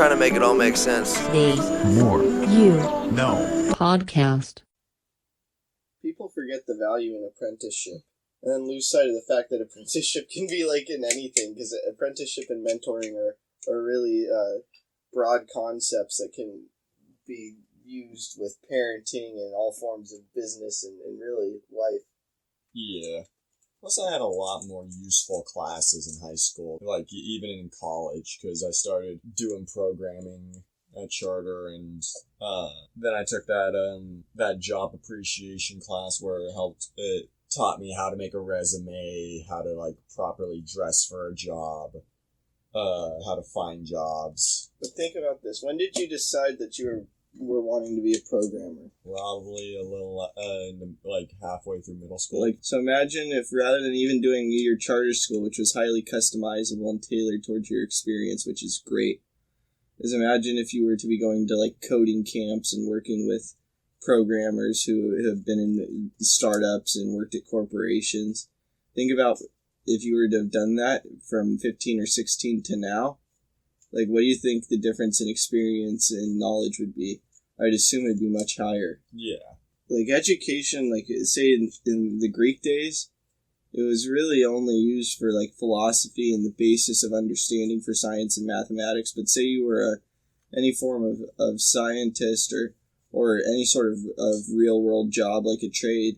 trying to make it all make sense. The More You No Podcast. People forget the value in apprenticeship and then lose sight of the fact that apprenticeship can be like in anything, because apprenticeship and mentoring are really broad concepts that can be used with parenting and all forms of business and really life. Yeah. Plus, I had a lot more useful classes in high school, like even in college, because I started doing programming at Charter, and then I took that job appreciation class where it taught me how to make a resume, how to like properly dress for a job, how to find jobs. But think about this. When did you decide that you were wanting to be a programmer? Probably a little, like halfway through middle school. So imagine if rather than even doing your charter school, which was highly customizable and tailored towards your experience, which is great, is imagine if you were to be going to like coding camps and working with programmers who have been in startups and worked at corporations. Think about if you were to have done that from 15 or 16 to now. Like, what do you think the difference in experience and knowledge would be? I'd assume it'd be much higher. Yeah. Like, education, like, say in the Greek days, it was really only used for, like, philosophy and the basis of understanding for science and mathematics. But say you were any form of scientist or any sort of real-world job, like a trade,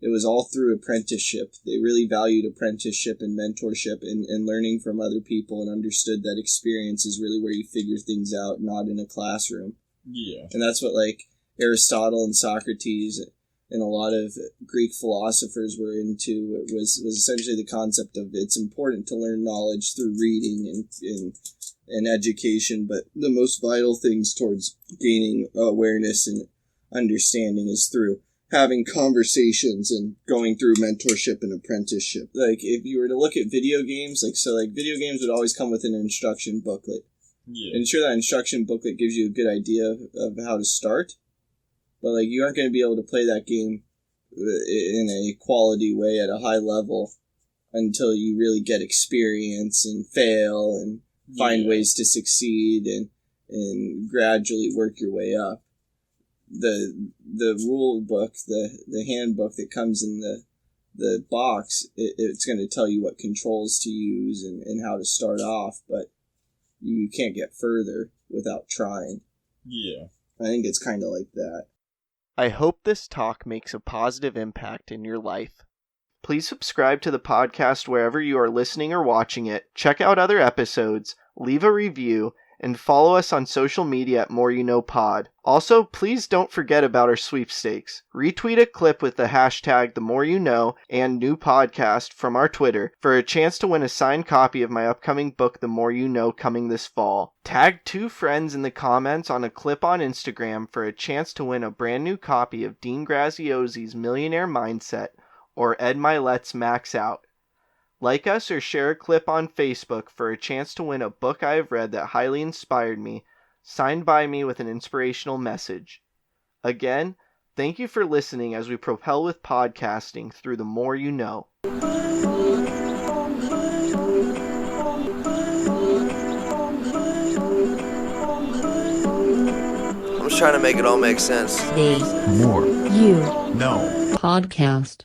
it was all through apprenticeship. They really valued apprenticeship and mentorship and learning from other people, and understood that experience is really where you figure things out, not in a classroom. Yeah. And that's what like Aristotle and Socrates and a lot of Greek philosophers were into. It was essentially the concept of it's important to learn knowledge through reading and education, but the most vital things towards gaining awareness and understanding is through having conversations and going through mentorship and apprenticeship. Like, if you were to look at video games, video games would always come with an instruction booklet. Yeah. And sure, that instruction booklet gives you a good idea of how to start, but, like, you aren't going to be able to play that game in a quality way at a high level until you really get experience and fail and find ways to succeed and gradually work your way up. The rule book, the handbook that comes in the box, it's going to tell you what controls to use and how to start off, but you can't get further without trying. Yeah. I think it's kind of like that. I hope this talk makes a positive impact in your life. Please subscribe to the podcast wherever you are listening or watching it, check out other episodes, leave a review, and follow us on social media at More You Know Pod. Also, please don't forget about our sweepstakes. Retweet a clip with the hashtag #TheMoreYouKnow and new podcast from our Twitter for a chance to win a signed copy of my upcoming book, The More You Know, coming this fall. Tag 2 friends in the comments on a clip on Instagram for a chance to win a brand new copy of Dean Graziosi's Millionaire Mindset or Ed Milet's Max Out. Like us or share a clip on Facebook for a chance to win a book I have read that highly inspired me, signed by me with an inspirational message. Again, thank you for listening as we propel with podcasting through the more you know. I'm just trying to make it all make sense. The More You No Podcast.